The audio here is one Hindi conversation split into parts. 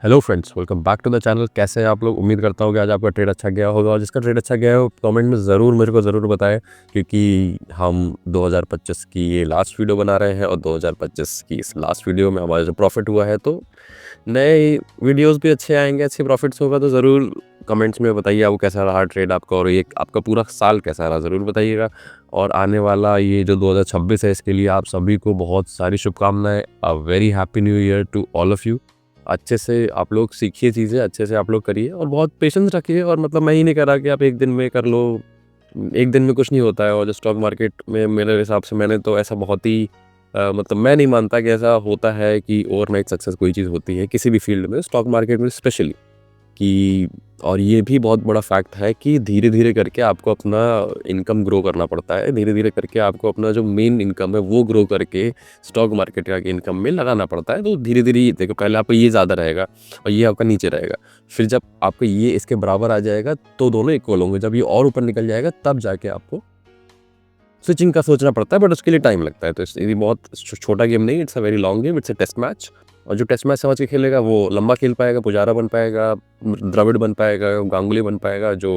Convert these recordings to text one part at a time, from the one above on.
Hello friends, welcome back to the channel. कैसे हैं आप लोग? उम्मीद करता हूँ कि आज आपका ट्रेड अच्छा गया होगा, और जिसका ट्रेड अच्छा गया हो कमेंट में ज़रूर मेरे को ज़रूर बताएं, क्योंकि हम 2025 की ये लास्ट वीडियो बना रहे हैं और 2025 की इस लास्ट वीडियो में हमारा जो प्रॉफिट हुआ है, तो नए वीडियोस भी अच्छे आएंगे, अच्छे प्रॉफिट्स होगा। तो ज़रूर कमेंट्स में बताइए आपको कैसा रहा ट्रेड आपका, और ये आपका पूरा साल कैसा रहा ज़रूर बताइएगा। और आने वाला ये जो 2026 है, इसके लिए आप सभी को बहुत सारी शुभकामनाएं। A very happy new year to all of you. अच्छे से आप लोग सीखिए चीज़ें, अच्छे से आप लोग करिए और बहुत पेशेंस रखिए। और मतलब मैं ही नहीं कह रहा कि आप एक दिन में कर लो, एक दिन में कुछ नहीं होता है। और जो स्टॉक मार्केट में मेरे हिसाब से मैंने तो ऐसा बहुत ही मतलब मैं नहीं मानता कि ऐसा होता है कि ओवरनाइट सक्सेस कोई चीज़ होती है किसी भी फील्ड में, स्टॉक मार्केट में स्पेशली। कि और ये भी बहुत बड़ा फैक्ट है कि धीरे-धीरे करके आपको अपना इनकम ग्रो करना पड़ता है। धीरे-धीरे करके आपको अपना जो मेन इनकम है वो ग्रो करके स्टॉक मार्केट का इनकम में लगाना पड़ता है। तो धीरे-धीरे देखो, पहले आपका ये ज़्यादा रहेगा और ये आपका नीचे रहेगा। फिर जब आपका ये इसके बराबर आ जाएगा तो दोनों इक्वल होंगे। जब ये और ऊपर निकल जाएगा तब जाके आपको स्विचिंग का सोचना पड़ता है, बट उसके लिए टाइम लगता है। तो ये बहुत छोटा गेम नहीं, it's a very long game, it's a test match. और जो टेस्ट मैच समझ के खेलेगा वो लंबा खेल पाएगा, पुजारा बन पाएगा, द्रविड़ बन पाएगा, गांगुली बन पाएगा। जो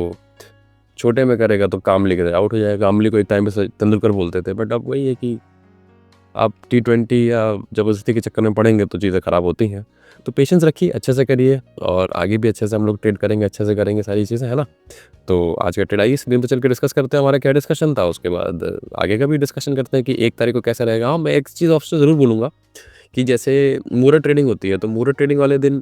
छोटे में करेगा तो कामली के आउट हो जाएगा। कामली को एक टाइम पे तेंदुलकर बोलते थे, बट अब वही है कि आप T20 या ज़बरदस्ती के चक्कर में पड़ेंगे तो चीज़ें ख़राब होती हैं। तो पेशेंस रखिए, अच्छे से करिए, और आगे भी अच्छे से हम लोग ट्रेड करेंगे, अच्छे से करेंगे सारी चीज़ें, है ना? तो आज का ट्रेड आइए इस दिन पे चल के डिस्कस करते हैं हमारा क्या डिस्कशन था। उसके बाद आगे का भी डिस्कशन करते हैं कि 1 तारीख को कैसा रहेगा। हाँ, मैं एक चीज़ आपसे ज़रूर बोलूँगा कि जैसे मूरत ट्रेडिंग होती है, तो मूरत ट्रेडिंग वाले दिन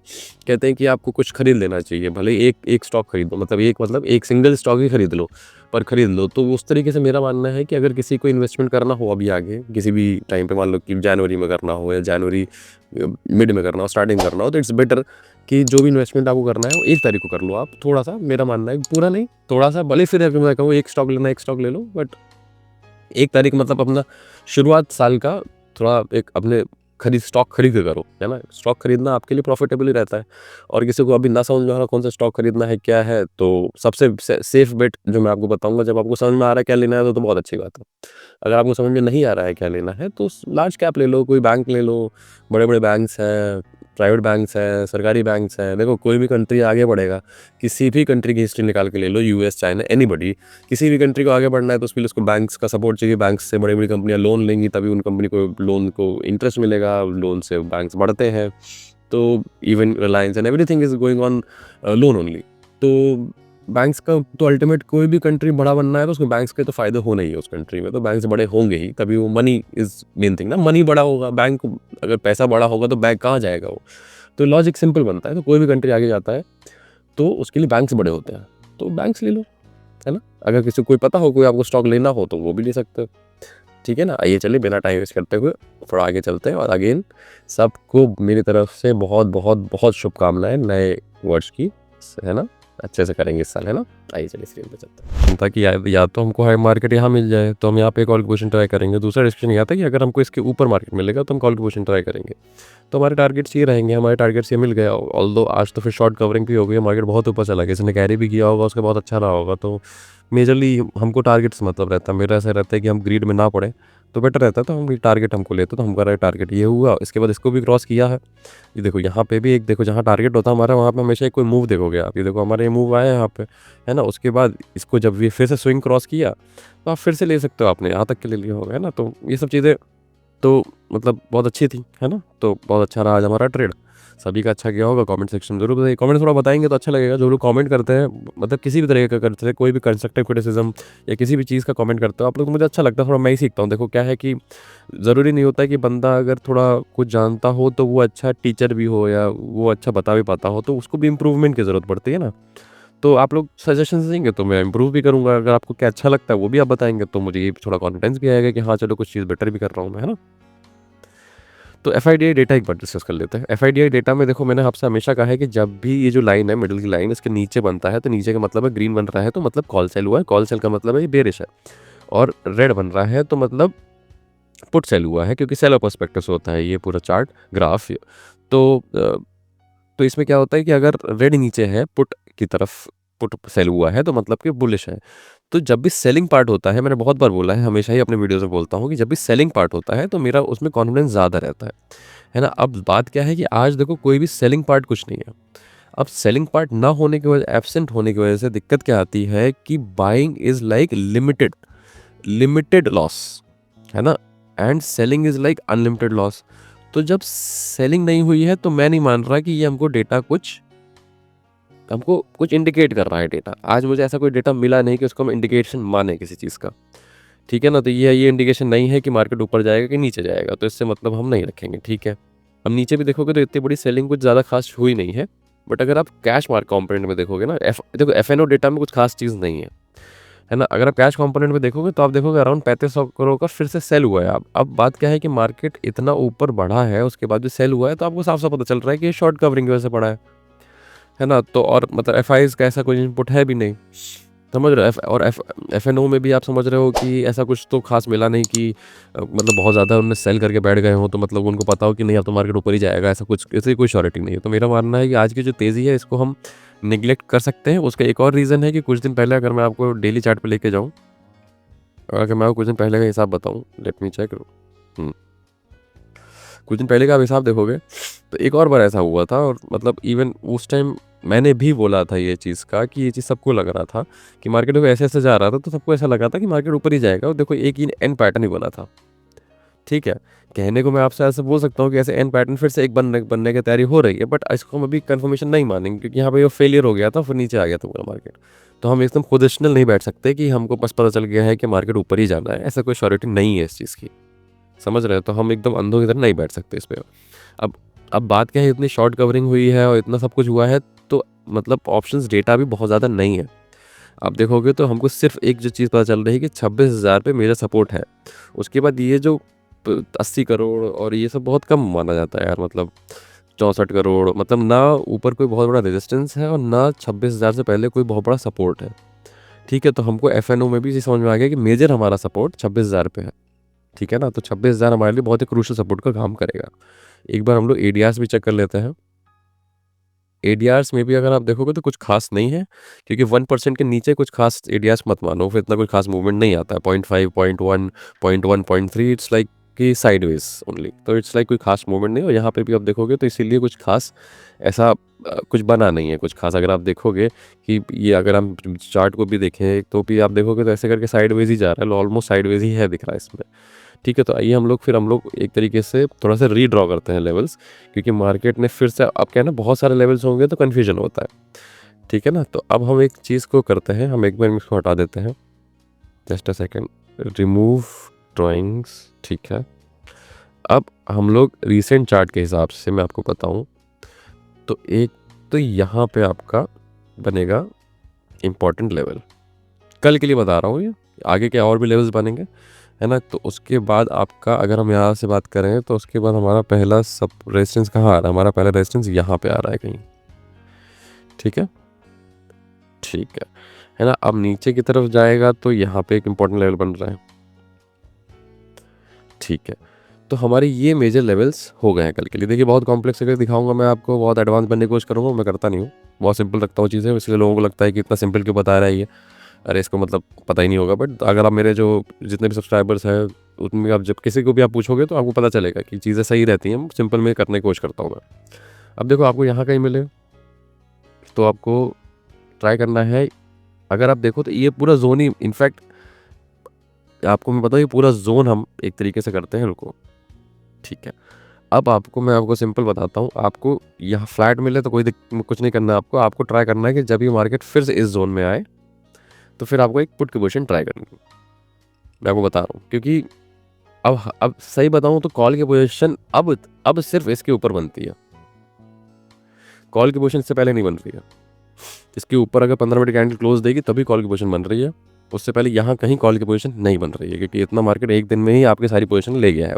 कहते हैं कि आपको कुछ खरीद लेना चाहिए। भले ही एक स्टॉक खरीदो, मतलब एक सिंगल स्टॉक ही खरीद लो, पर खरीद लो। तो उस तरीके से मेरा मानना है कि अगर किसी को इन्वेस्टमेंट करना हो अभी आगे किसी भी टाइम पे, मान लो कि जनवरी में करना हो या जनवरी मिड में करना हो, स्टार्टिंग करना हो, तो इट्स बेटर कि जो भी इन्वेस्टमेंट आपको करना है वो 1 तारीख को कर लो आप। थोड़ा-सा मेरा मानना है, पूरा नहीं, थोड़ा-सा, भले फिर अगर मैं कहूँ 1 स्टॉक लेना है, 1 स्टॉक ले लो, बट 1 तारीख मतलब अपना शुरुआत साल का थोड़ा एक अपने स्टॉक खरीद के करो, है ना? स्टॉक खरीदना आपके लिए प्रॉफिटेबल ही रहता है। और किसी को अभी ना समझ में आ रहा कौन सा स्टॉक खरीदना है, क्या है, तो सबसे सेफ बेट जो मैं आपको बताऊँगा, जब आपको समझ में आ रहा है क्या लेना है तो बहुत अच्छी बात है। अगर आपको समझ में नहीं आ रहा है क्या लेना है, तो लार्ज कैप ले लो, कोई बैंक ले लो। बड़े-बड़े बैंक्स हैं, प्राइवेट बैंक्स हैं, सरकारी बैंक्स हैं। देखो, कोई भी कंट्री आगे बढ़ेगा, किसी भी कंट्री की हिस्ट्री निकाल के ले लो, यूएस, चाइना, एनीबॉडी। किसी भी कंट्री को आगे बढ़ना है तो उसके लिए उसको बैंक्स का सपोर्ट चाहिए। बैंक्स से बड़ी-बड़ी कंपनियाँ लोन लेंगी, तभी उन कंपनी को लोन को इंटरेस्ट मिलेगा, लोन से बैंक्स बढ़ते हैं। तो even Reliance and everything is going on loan only. तो बैंक्स का तो अल्टीमेट, कोई भी कंट्री बड़ा बनना है तो उसको बैंक्स के तो फ़ायदे होने ही है उस कंट्री में। तो बैंक्स बड़े होंगे ही, तभी वो मनी इज़ मेन थिंग ना, मनी बड़ा होगा, बैंक अगर पैसा बड़ा होगा तो बैंक कहाँ जाएगा वो? तो लॉजिक सिंपल बनता है। तो कोई भी कंट्री आगे जाता है तो उसके लिए बैंक्स बड़े होते हैं, तो बैंक्स ले लो, है ना? अगर किसी को कोई पता हो, कोई आपको स्टॉक लेना हो तो वो भी ले सकते हो। ठीक है ना? आइए चलिए बिना टाइम वेस्ट करते हुए थोड़ा आगे चलते हैं। और अगेन सबको मेरी तरफ से बहुत बहुत बहुत शुभकामनाएँ नए वर्ष की, है ना? अच्छे से करेंगे इस साल, है ना? आइए चलिए स्क्रीन पे चलते हैं। ताकि या तो हमको हाई मार्केट यहाँ मिल जाए तो हम यहाँ पे कॉल पोजीशन ट्राई करेंगे। दूसरा डिसीजन ये आता है कि अगर हमको इसके ऊपर मार्केट मिलेगा तो हम कॉल पोजीशन ट्राई करेंगे। तो हमारे टारगेट्स ये रहेंगे, हमारे टारगेट्स ये मिल गया। ऑल्दो आज तो फिर शॉर्ट कवरिंग भी हो गई, मार्केट बहुत ऊपर चला गया, किसी ने कैरी भी किया होगा, उसका बहुत अच्छा रहा होगा। तो मेजरली हमको टारगेट से मतलब रहता है, मेरा ऐसा रहता है कि हम ग्रीड में ना पड़े तो बेटर रहता है। तो हम टारगेट हमको लेते तो हमारा टारगेट ये हुआ, इसके बाद इसको भी क्रॉस किया है। ये देखो यहाँ पे भी एक देखो, जहाँ टारगेट होता है हमारा वहाँ पे हमेशा एक कोई मूव देखोगे आप। ये देखो हमारा ये मूव आया है यहाँ पे, है ना? उसके बाद इसको जब ये फिर से स्विंग क्रॉस किया तो आप फिर से ले सकते हो, आपने यहाँ तक के ले लिया होगा, है ना? तो ये सब चीज़ें तो मतलब बहुत अच्छी थी, है ना? तो बहुत अच्छा रहा आज हमारा ट्रेड। सभी का अच्छा गया होगा, कमेंट सेक्शन में ज़रूर बताइए। कमेंट थोड़ा बताएँगे तो अच्छा लगेगा। जो लोग कमेंट करते हैं, मतलब किसी भी तरह का करते हैं, कोई भी कंस्ट्रक्टिव क्रिटिसिज्म या किसी भी चीज़ का कमेंट करते हो आप लोग, तो मुझे अच्छा लगता है, थोड़ा मैं ही सीखता हूँ। देखो क्या है कि ज़रूरी नहीं होता है कि बंदा अगर थोड़ा कुछ जानता हो तो वो अच्छा टीचर भी हो या वो अच्छा बता भी पाता हो, तो उसको भी इम्प्रूवमेंट की ज़रूरत पड़ती है ना। तो आप लोग सजेशंस देंगे तो मैं इम्प्रूव भी करूँगा। अगर आपको क्या अच्छा लगता है वो भी आप बताएँगे तो मुझे ये थोड़ा कॉन्फिडेंस भी आएगा कि हाँ, चलो कुछ चीज़ बेटर भी कर रहा हूँ मैं, है ना? तो एफआईडीआई डेटा एक बार डिस्कस कर लेते हैं। एफआईडीआई डेटा में देखो, मैंने आपसे हमेशा कहा है कि जब भी ये जो लाइन है, मिडल की लाइन, इसके नीचे बनता है तो नीचे का मतलब है ग्रीन बन रहा है तो मतलब कॉल सेल हुआ है, कॉल सेल का मतलब है ये बेरिश है। और रेड बन रहा है तो मतलब पुट सेल हुआ है, क्योंकि सेलर पर्सपेक्टिव से होता है ये पूरा चार्ट ग्राफ। तो तो इसमें क्या होता है कि अगर रेड नीचे है पुट की तरफ, पुट सेल हुआ है तो मतलब कि बुलिश है। तो जब भी सेलिंग पार्ट होता है, मैंने बहुत बार बोला है, हमेशा ही अपने वीडियोज़ में बोलता हूँ कि जब भी सेलिंग पार्ट होता है तो मेरा उसमें कॉन्फिडेंस ज़्यादा रहता है ना? अब बात क्या है कि आज देखो कोई भी सेलिंग पार्ट कुछ नहीं है। अब सेलिंग पार्ट ना होने की वजह, एब्सेंट होने की वजह से दिक्कत क्या आती है कि buying is like limited, limited loss, है ना? And selling is like unlimited loss. तो जब सेलिंग नहीं हुई है तो मैं नहीं मान रहा कि ये हमको कुछ इंडिकेट कर रहा है डेटा। आज मुझे ऐसा कोई डेटा मिला नहीं कि उसको हम इंडिकेशन माने किसी चीज़ का, ठीक है ना? तो ये इंडिकेशन नहीं है कि मार्केट ऊपर जाएगा कि नीचे जाएगा, तो इससे मतलब हम नहीं रखेंगे, ठीक है? अब नीचे भी देखोगे तो इतनी बड़ी सेलिंग कुछ ज़्यादा खास हुई नहीं है, बट अगर आप कैश मार्क कंपोनेंट में देखोगे ना, देखो एफ-एन-ओ डेटा में कुछ खास चीज़ नहीं है ना? अगर आप कैश कंपोनेंट में देखोगे तो आप देखोगे अराउंड 3500 करोड़ का फिर से सेल हुआ है। अब बात क्या है कि मार्केट इतना ऊपर बढ़ा है, उसके बाद भी सेल हुआ है, तो आपको साफ-साफ पता चल रहा है कि ये शॉर्ट कवरिंग की वजह से बढ़ा है ना? तो और मतलब एफआईज़ का ऐसा कोई इनपुट है भी नहीं, समझ रहे हो? एफ-एन-ओ में भी आप समझ रहे हो कि ऐसा कुछ तो खास मिला नहीं कि मतलब बहुत ज़्यादा उन्होंने सेल करके बैठ गए हों, तो मतलब उनको पता हो कि नहीं अब तो मार्केट ऊपर ही जाएगा, ऐसा कुछ, ऐसी कोई श्योरिटी नहीं है। तो मेरा मानना है कि आज की जो तेज़ी है इसको हम नेग्लेक्ट कर सकते हैं। उसका एक और रीज़न है कि कुछ दिन पहले अगर मैं आपको डेली चार्ट पे लेके जाऊँ, और अगर मैं आपको कुछ दिन पहले का हिसाब बताऊँ, लेट मी चेक। हुँ। कुछ दिन पहले का आप हिसाब देखोगे तो एक और बार ऐसा हुआ था, और मतलब इवन उस टाइम मैंने भी बोला था ये चीज़ का कि ये चीज़ सबको लग रहा था कि मार्केट देखो ऐसे-ऐसे जा रहा था, तो सबको ऐसा लगा था कि मार्केट ऊपर ही जाएगा, और देखो एक ही एन पैटर्न ही बना था, ठीक है? कहने को मैं आपसे ऐसे बोल सकता हूँ कि ऐसे एन पैटर्न फिर से एक बनने की तैयारी हो रही है, बट इसको हम अभी कन्फर्मेशन नहीं मानेंगे क्योंकि यहाँ पे वो फेलियर हो गया था, फिर नीचे आ गया था पूरा मार्केट। तो हम एकदम पोजिशनल नहीं बैठ सकते कि हमको बस पता चल गया है कि मार्केट ऊपर ही जाना है, ऐसा कोई श्योरिटी नहीं है इस चीज़ की, समझ रहे हो? तो हम एकदम अंधों की तरह नहीं बैठ सकते इस पे। अब अब बात क्या है, इतनी शॉर्ट कवरिंग हुई है और इतना सब कुछ हुआ है, तो मतलब ऑप्शंस डेटा भी बहुत ज़्यादा नहीं है। आप देखोगे तो हमको सिर्फ़ एक जो चीज़ पता चल रही है कि 26,000 पे मेजर सपोर्ट है। उसके बाद ये जो 80 करोड़ और ये सब बहुत कम माना जाता है यार, मतलब 64 करोड़, मतलब ना ऊपर कोई बहुत बड़ा रेजिस्टेंस है और ना 26,000 से पहले कोई बहुत बड़ा सपोर्ट है, ठीक है? तो हमको एफ-एन-ओ में भी ये समझ में आ गया कि मेजर हमारा सपोर्ट 26,000 पे है, ठीक है ना? तो 26,000 हमारे लिए बहुत ही क्रूशियल सपोर्ट का काम करेगा। एक बार हम लोग एडीआरस भी चेक कर लेते हैं। एडीआरस में भी अगर आप देखोगे तो कुछ खास नहीं है, क्योंकि 1% के नीचे कुछ खास एडीआरस मत मानो, फिर इतना कोई खास मूवमेंट नहीं आता है। 0.5, 0.1, 0.1, 0.3, इट्स लाइक कि साइडवेज ओनली, तो इट्स लाइक कोई खास मूवमेंट नहीं है। और यहाँ पे भी आप देखोगे तो इसीलिए कुछ खास ऐसा कुछ बना नहीं है कुछ खास। अगर आप देखोगे कि ये, अगर हम चार्ट को भी देखें तो भी आप देखोगे तो ऐसे करके साइडवेज ही जा रहा है, ऑलमोस्ट साइडवेज ही है दिख रहा है इसमें, ठीक है? तो आइए हम लोग एक तरीके से थोड़ा सा रीड्रॉ करते हैं लेवल्स, क्योंकि मार्केट ने फिर से, अब क्या है ना, बहुत सारे लेवल्स होंगे तो कन्फ्यूजन होता है, ठीक है ना? तो अब हम एक चीज़ को करते हैं, हम एक बार इसको हटा देते हैं, just a second, remove drawings, ठीक है? अब हम लोग रिसेंट चार्ट के हिसाब से मैं आपको बताऊं, तो एक तो यहाँ पे आपका बनेगा इम्पॉर्टेंट लेवल, कल के लिए बता रहा हूँ ये, आगे क्या और भी लेवल्स बनेंगे, है ना? तो उसके बाद आपका, अगर हम यहाँ से बात करें तो उसके बाद हमारा पहला सब रेजिस्टेंस कहाँ आ रहा है? हमारा पहला रेजिस्टेंस यहाँ पे आ रहा है कहीं, ठीक है? ठीक है ना? अब नीचे की तरफ जाएगा तो यहाँ पे एक इम्पॉर्टेंट लेवल बन रहा है, ठीक है? तो हमारे ये मेजर लेवल्स हो गए हैं कल के लिए। देखिए बहुत कॉम्प्लेक्स अगर दिखाऊंगा मैं आपको, बहुत एडवांस बनने की कोशिश करूँगा, मैं करता नहीं हूँ, बहुत सिंपल रखता हूँ चीज़ें, इसलिए लोगों को लगता है कि इतना सिंपल क्यों बता रहा है ये, अरे इसको मतलब पता ही नहीं होगा। बट अगर आप मेरे जो जितने भी सब्सक्राइबर्स हैं उनमें आप जब किसी को भी आप पूछोगे तो आपको पता चलेगा कि चीज़ें सही रहती हैं, सिंपल में करने की कोशिश करता हूँ मैं। अब देखो आपको यहाँ कहीं मिले तो आपको ट्राई करना है, अगर आप देखो तो ये पूरा जोन ही, इनफैक्ट आपको मैं बताऊँ, ये पूरा जोन हम एक तरीके से करते हैं, रुको, ठीक है? अब मैं आपको सिंपल बताता हूँ, आपको यहाँ फ्लैट मिले तो कुछ नहीं करना है आपको, ट्राई करना है कि जब ये मार्केट फिर से इस जोन में आए तो फिर आपको एक पुट की पोजीशन ट्राई करनी है, मैं आपको बता रहा हूँ, क्योंकि अब सही बताऊँ तो कॉल की पोजीशन अब सिर्फ इसके ऊपर बनती है, कॉल की पोजीशन इससे पहले नहीं बन रही है। इसके ऊपर अगर 15 मिनट कैंडल क्लोज देगी तभी कॉल की पोजीशन बन रही है, उससे पहले यहाँ कहीं कॉल की पोजीशन नहीं बन रही है, क्योंकि इतना मार्केट एक दिन में ही आपकी सारी पोजीशन ले गया है।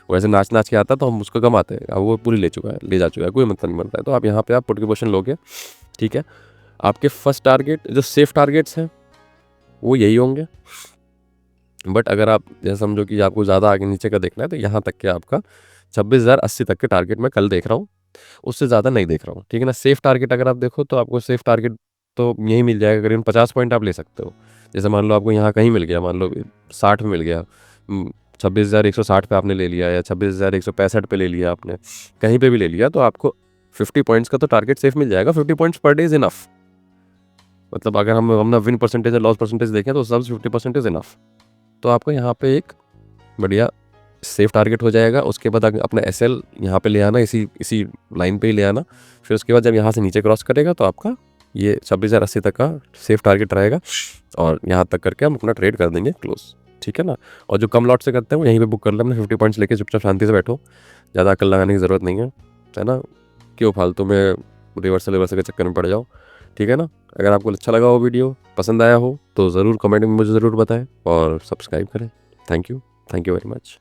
वो ऐसे नाच के आता तो हम उसको कमाते हैं, अब वो पूरी ले जा चुका है, कोई मतलब नहीं बन रहा है। तो आप यहाँ पे आप पुट की पोजीशन लोगे, ठीक है? आपके फर्स्ट टारगेट जो सेफ टारगेट्स हैं वो यही होंगे, बट अगर आप जैसे समझो कि आपको ज़्यादा आगे नीचे का देखना है तो यहाँ तक के आपका 26,080 तक के टारगेट मैं कल देख रहा हूँ, उससे ज़्यादा नहीं देख रहा हूँ, ठीक है ना? सेफ टारगेट अगर आप देखो तो आपको सेफ टारगेट तो यही मिल जाएगा, करीबन 50 पॉइंट आप ले सकते हो, जैसे मान लो आपको यहाँ कहीं मिल गया, मान लो 60 में मिल गया, 26,160 पे आपने ले लिया या 26,165 पे ले लिया, आपने कहीं पे भी ले लिया, तो आपको 50 पॉइंट्स का तो टारगेट सेफ मिल जाएगा। 50 points per day is enough. मतलब अगर हम अपना विन परसेंटेज या लॉस परसेंटेज देखें तो सब 50% इज़ इनफ। तो आपको यहाँ पे एक बढ़िया सेफ टारगेट हो जाएगा। उसके बाद अपना SL यहाँ पे ले आना, इसी लाइन पे ही ले आना। फिर उसके बाद जब यहाँ से नीचे क्रॉस करेगा तो आपका ये 26,080 तक का सेफ टारगेट रहेगा, और यहाँ तक करके हम अपना ट्रेड कर देंगे क्लोज, ठीक है ना। और जो कम लॉट से करते हैं वो यहीं पे बुक कर ले, अपने 50 पॉइंट्स लेके चुपचाप शांति से बैठो, ज़्यादा अकल लगाने की ज़रूरत नहीं है ना। क्यों फालतू में रिवर्सल के चक्कर में पड़ जाओ, ठीक है ना। अगर आपको अच्छा लगा हो, वीडियो पसंद आया हो, तो ज़रूर कमेंट में मुझे ज़रूर बताएं और सब्सक्राइब करें। Thank you very much.